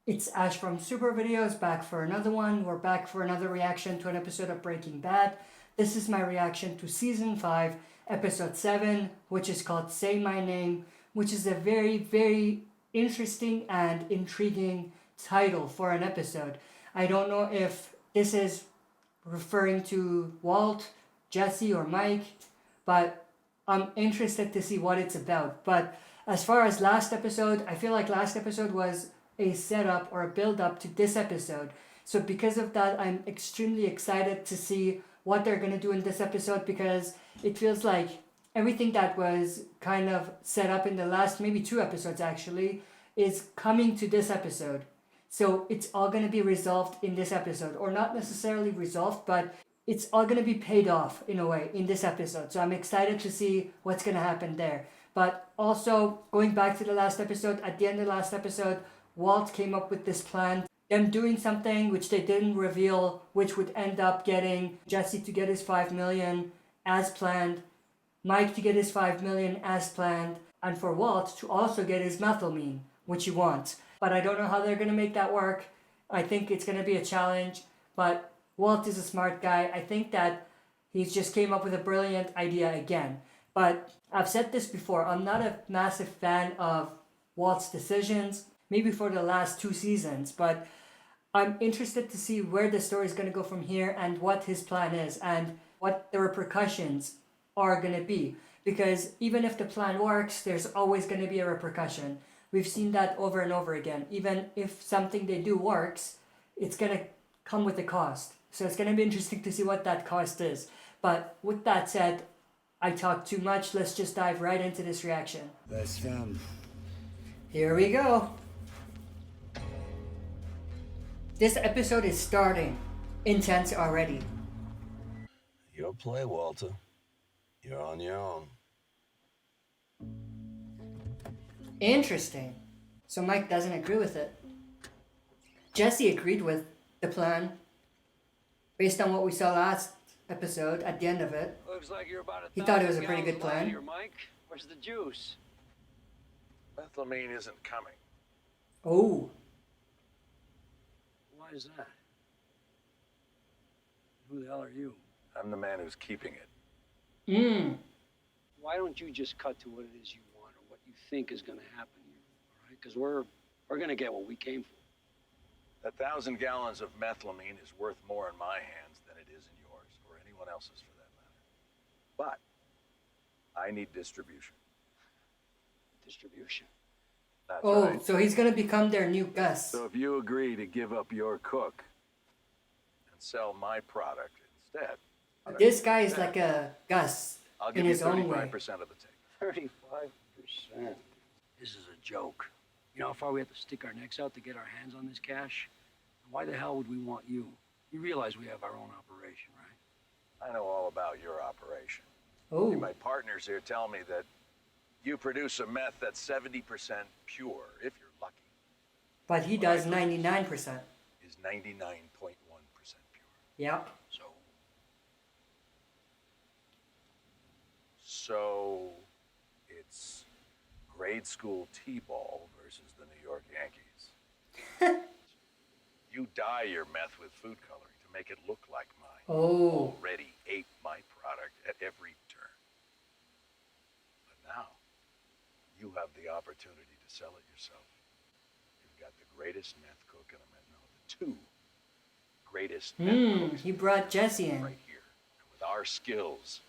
It's Ash from Super Videos, back for another one. We're back for another reaction to an episode of Breaking Bad. This is my reaction to Season 5, Episode 7, which is called Say My Name, which is a very, very interesting and intriguing title for an episode. I don't know if this is referring to Walt, Jesse, or Mike, but I'm interested to see what it's about. But as far as last episode, I feel like last episode was a setup or a build up to this episode. So because of that, I'm extremely excited to see what they're going to do in this episode, because it feels like everything that was kind of set up in the last maybe two episodes actually is coming to this episode. So it's all going to be resolved in this episode, or not necessarily resolved, but it's all going to be paid off in a way in this episode. So I'm excited to see what's going to happen there. But also, going back to the last episode, at the end of the last episode, Walt came up with this plan, them doing something which they didn't reveal, which would end up getting Jesse to get his 5 million as planned, Mike to get his 5 million as planned, and for Walt to also get his methylamine, which he wants. But I don't know how they're going to make that work. I think it's going to be a challenge, but Walt is a smart guy. I think that he's just came up with a brilliant idea again. But I've said this before, I'm not a massive fan of Walt's decisions, maybe for the last two seasons, but I'm interested to see where the story is going to go from here and what his plan is and what the repercussions are going to be. Because even if the plan works, there's always going to be a repercussion. We've seen that over and over again. Even if something they do works, it's going to come with a cost. So it's going to be interesting to see what that cost is. But with that said, I talked too much. Let's just dive right into this reaction. Best film. Here we go. This episode is starting intense already. Your play, Walter. You're on your own. Interesting. So Mike doesn't agree with it. Jesse agreed with the plan based on what we saw last episode at the end of it. Looks like you're about He thought it was a pretty good plan. Here, Mike. Where's the juice? Methylamine isn't coming. Oh, Why is that? Who the hell are you? I'm the man who's keeping it. Why don't you just cut to what it is you want or what you think is going to happen here, all right? Because we're going to get what we came for. 1,000 gallons of methylamine is worth more in my hands than it is in yours, or anyone else's for that matter. But I need distribution. Distribution. That's oh, right. so he's gonna become their new Gus. So if you agree to give up your cook and sell my product instead, This guy is like a Gus I'll in give you his own way. 35% of the take. 35%. This is a joke. You know how far we have to stick our necks out to get our hands on this cash? Why the hell would we want you? You realize we have our own operation, right? I know all about your operation. Oh, My partners here tell me that you produce a meth that's 70% pure, if you're lucky, but he does 99%. is 99.1% pure. Yep. So it's grade school T-ball versus the New York Yankees. You dye your meth with food coloring to make it look like mine. Oh, Already ape my product at every turn. But now, you have the opportunity to sell it yourself. You've got the greatest meth cook in America. No, the two greatest meth cooks he brought Jesse in. right here. And with our skills,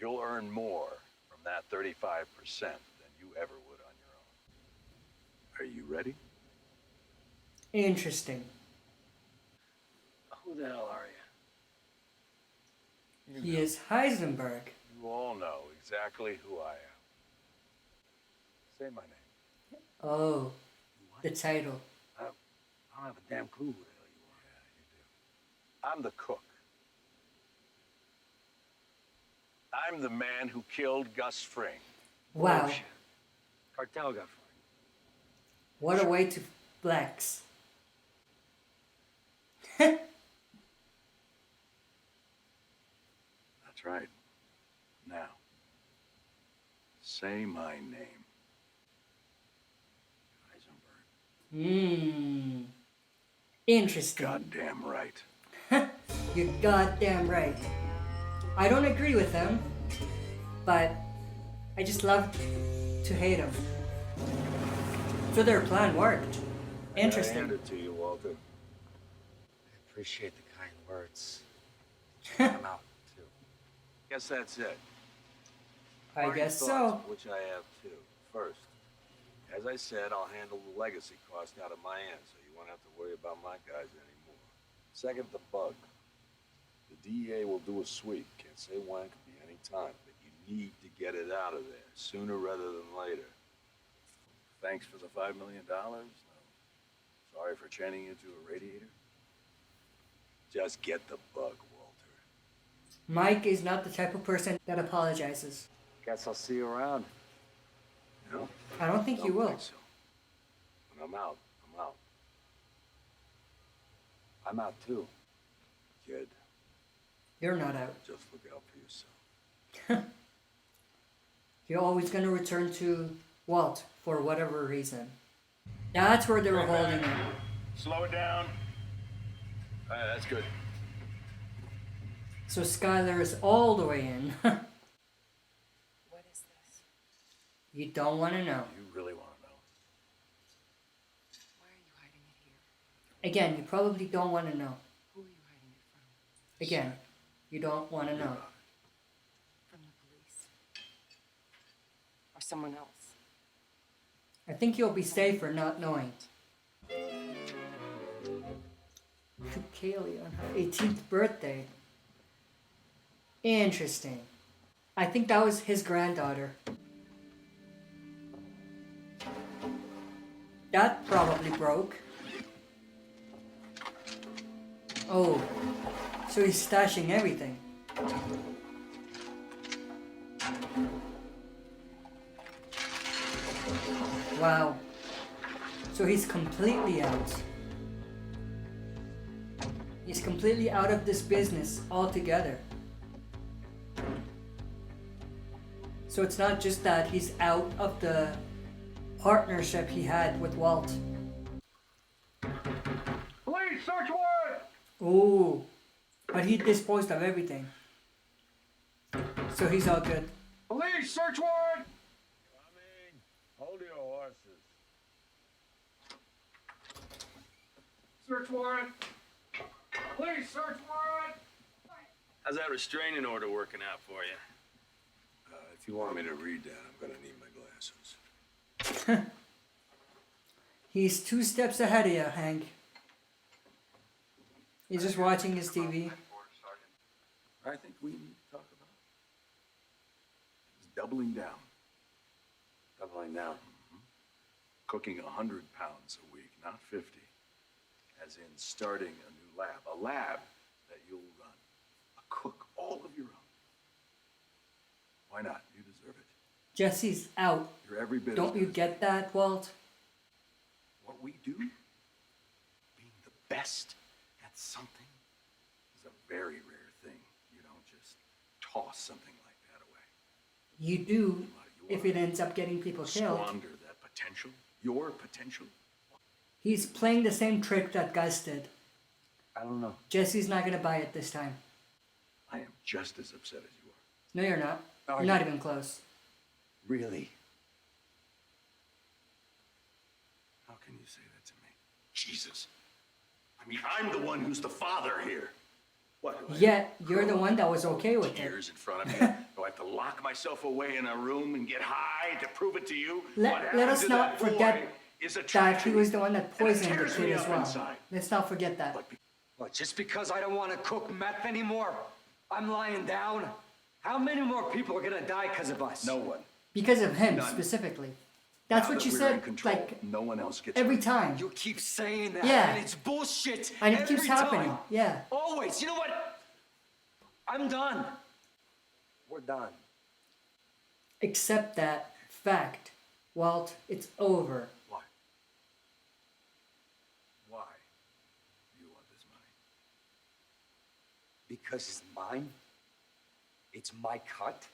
you'll earn more from that 35% than you ever would on your own. Are you ready? Interesting. Who the hell are you? He is Heisenberg. You all know exactly who I am. Say my name. Oh, the title. I don't have a damn clue who the hell you are. Yeah, you do. I'm the cook. I'm the man who killed Gus Fring. Wow, Bullshit. Cartel got framed. what a way to flex. That's right. Now, say my name. Heisenberg. Interesting. Goddamn right. You're goddamn right. I don't agree with them, but I just love to hate them. So their plan worked. I hand Interesting. it to you, Walter. I appreciate the kind words. I'm out, too. Guess that's it. I Parting guess thoughts, so. Which I have too. First, as I said, I'll handle the legacy cost out of my end, so you won't have to worry about my guys anymore. Second, the bug. The DEA will do a sweep. Can't say when, could be any time, but you need to get it out of there sooner rather than later. Thanks for the $5 million. No. Sorry for chaining you to a radiator. Just get the bug, Walter. Mike is not the type of person that apologizes. Guess I'll see you around. No? I don't think you will. Think so. When I'm out, I'm out. I'm out, too. Kid, You're not out. just look out for yourself. You're always going to return to Walt for whatever reason. That's where they were holding him. Slow it down. All right, that's good. So Skylar is all the way in. What is this? You don't want to know. You really want to know? Why are you hiding it here? Again, you probably don't want to know. Who are you hiding it from? Again, you don't want to know. From the police? Or someone else? I think you'll be safer not knowing. To Kaylee on her 18th birthday. Interesting. I think that was his granddaughter. That probably broke. Oh, so he's stashing everything. Wow. So he's completely out. He's completely out of this business altogether. So it's not just that he's out of the partnership he had with Walt. Police, search warrant! Ooh. But he disposed of everything. So he's all good. Police, search warrant! Coming. Hold your horses. Search warrant! Police, search warrant! How's that restraining order working out for you? If you want me to read that, I'm gonna need my glasses. He's 2 steps ahead of you, Hank. He's just watching his TV. I think we need to talk about is doubling down. Doubling down. Cooking 100 pounds a week, not 50. As in starting a new lab. A lab that you'll run. A cook all of your own. Why not? You deserve it. Jesse's out. You're every bit Don't as you good as get that, Walt? what we do. Being the best at something is a very rare thing. You don't just toss something like that away. You do if it ends up getting people killed. Squander that potential, your potential. He's playing the same trick that Gus did. I don't know. Jesse's not gonna buy it this time. I am just as upset as you are. No, you're not. Are You're not you? even close. Really? How can you say that to me? Jesus. I mean, I'm the one who's the father here. What? Do I Yet, you're grow the up one that was okay with it. Years in front of me. Do I have to lock myself away in a room and get high to prove it to you? Let What happened us to not that boy forget is a that he tragedy. was the one that And it poisoned the tears me kid as up well. inside. Let's not forget that. But What, just because I don't want to cook meth anymore, I'm lying down? How many more people are gonna die because of us? no one. Because of him None. specifically. That's Now what that you we're said in control, like no one else gets every hurt. time. You keep saying that, Yeah. and it's bullshit. And it every keeps happening. time. Yeah. Always. You know what? I'm done. We're done. Accept that fact. Walt, it's over. Why? Why do you want this money? Because it's mine. It's my cut.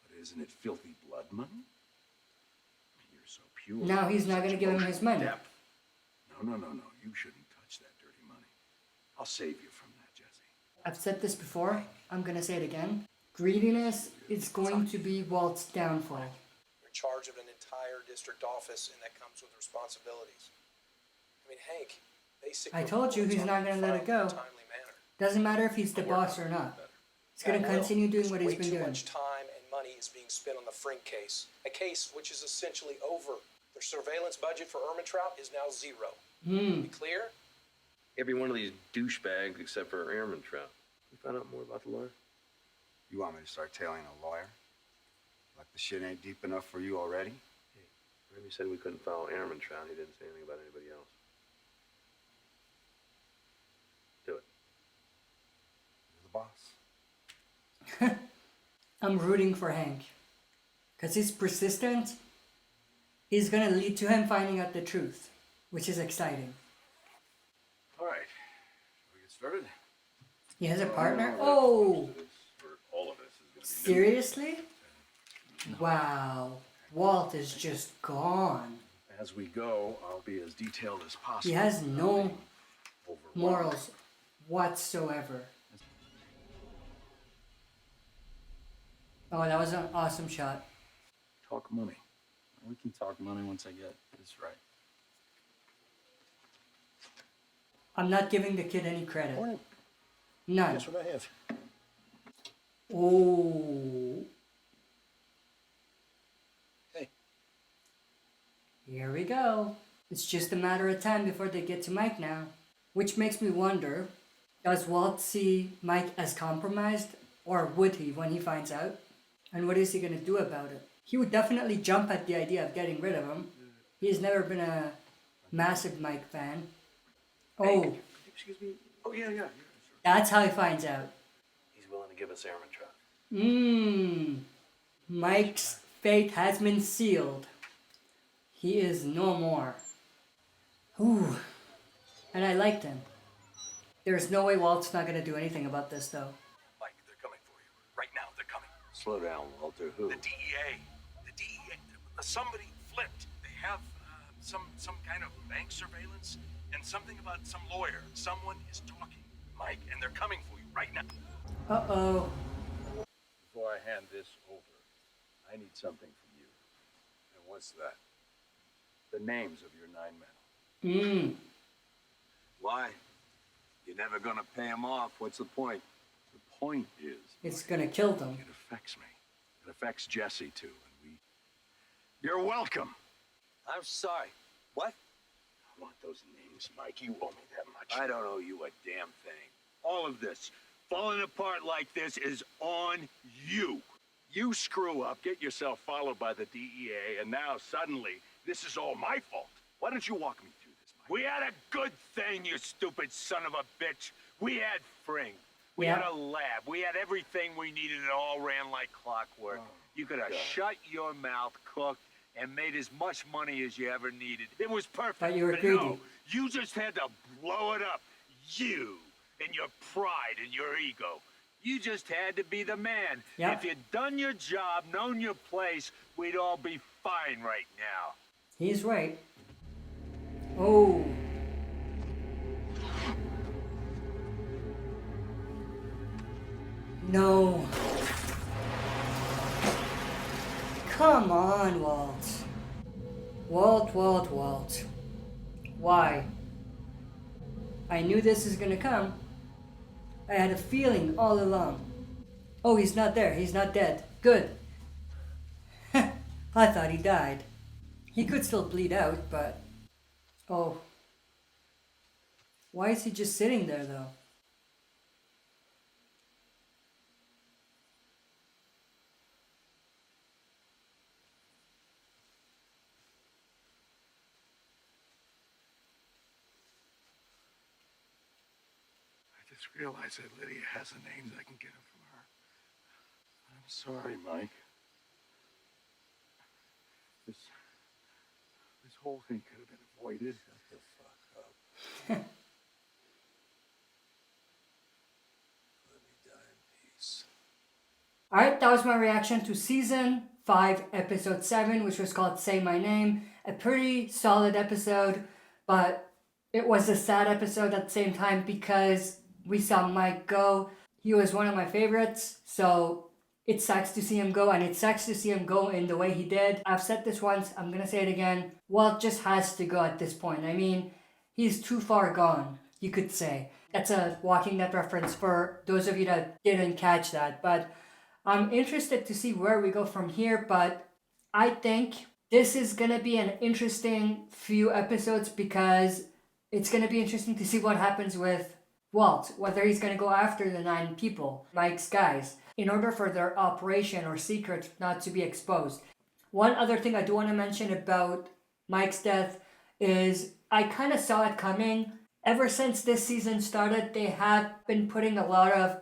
But isn't it filthy blood money? You're so pure. Now he's not such gonna give him his emotional money. depth. No, No. You shouldn't touch that dirty money. I'll save you from that, Jesse. I've said this before, I'm gonna say it again. Greediness is going to be Walt's downfall. You're in charge of an entire district office, and that comes with responsibilities. I mean, Hank, basically. I told you he's not gonna let it go. Timely manner. Doesn't matter if he's the boss or not. He's gonna continue doing what he's been Way too doing. much time and money is being spent on the Frink case, a case which is essentially over. Their surveillance budget for Ermintrout is now zero. Be clear? Every one of these douchebags except for Ermintrout. You found out more about the lawyer? You want me to start tailing a lawyer? Like the shit ain't deep enough for you already? Hey, Remy said we couldn't follow Ermintrout. He didn't say anything about anybody else. Do it. You're the boss. I'm rooting for Hank. Because he's persistent, is gonna lead to him finding out the truth, which is exciting. All right. Shall we get started? He has a partner? Oh! For all of us is Seriously? Wow. Walt is just gone. As we go, I'll be as detailed as possible. He has no Overwhelmed. morals whatsoever. Oh, that was an awesome shot. Talk money. We can talk money once I get this right. I'm not giving the kid any credit. Morning. None. Guess what I have? Oh. Hey. Here we go. It's just a matter of time before they get to Mike now. Which makes me wonder, does Walt see Mike as compromised? Or would he when he finds out? And what is he going to do about it? He would definitely jump at the idea of getting rid of him. He's never been a massive Mike fan. Oh, Excuse me? Oh, yeah, sure. that's how he finds out. He's willing to give us Ermintrout. Mike's fate has been sealed. He is no more. Ooh. And I liked him. There's no way Walt's not gonna do anything about this though. Mike, they're coming for you. Right now, they're coming. Slow down, Walter. Who? The DEA. The DEA. Somebody flipped. They have some kind of bank surveillance and something about some lawyer. Someone is talking, Mike, and they're coming for you right now. Uh-oh. Before I hand this over, I need something from you. And what's that? The names of your 9 men. Why? You're never gonna pay them off. What's the point? The point is, It's gonna kill them. it affects me. It affects Jesse too, and we. You're welcome. I'm sorry. What? I want those names, Mike. You owe me that much. I don't owe you a damn thing. All of this, falling apart like this, is on you. You screw up, get yourself followed by the DEA, and now suddenly this is all my fault. Why don't you walk me through this, Mike? We had a good thing, you stupid son of a bitch. We had Frink. We Yeah. had a lab. We had everything we needed. It all ran like clockwork. You could have shut your mouth, cooked, and made as much money as you ever needed. It was perfect. But you were no, greedy. you just had to blow it up. You and your pride and your ego. You just had to be the man. Yeah. If you'd done your job, known your place, we'd all be fine right now. He's right. Oh. No. Come on, Walt. Walt. Why? I knew this is gonna come. I had a feeling all along. Oh, he's not there. He's not dead. Good. I thought he died. He could still bleed out, but... Oh. Why is he just sitting there, though? I just realized that Lydia has the names. I can get them from her. I'm sorry, Mike. This whole thing could have been avoided. Shut the fuck up. Let me die in peace. Alright, that was my reaction to Season 5, Episode 7, which was called Say My Name. A pretty solid episode, but it was a sad episode at the same time because we saw Mike go. He was one of my favorites, so it sucks to see him go, and it sucks to see him go in the way he did. I've said this once, I'm gonna say it again. Walt just has to go at this point. I mean, he's too far gone, you could say. That's a Walking Dead reference for those of you that didn't catch that. But I'm interested to see where we go from here, but I think this is gonna be an interesting few episodes because it's gonna be interesting to see what happens with Walt, whether he's gonna go after the 9 people, Mike's guys, in order for their operation or secret not to be exposed. One other thing I do want to mention about Mike's death is I kind of saw it coming. Ever since this season started, they have been putting a lot of,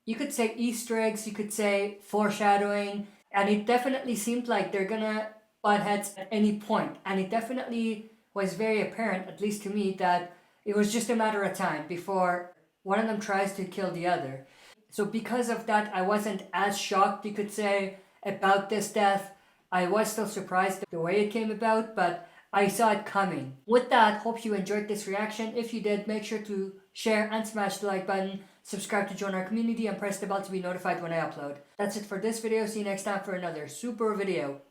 you could say Easter eggs, you could say foreshadowing, and it definitely seemed like they're gonna butt heads at any point. And it definitely was very apparent, at least to me, that it was just a matter of time before one of them tries to kill the other. So because of that, I wasn't as shocked, you could say, about this death. I was still surprised the way it came about, but I saw it coming. With that, hope you enjoyed this reaction. If you did, make sure to share and smash the like button, subscribe to join our community, and press the bell to be notified when I upload. That's it for this video. See you next time for another super video.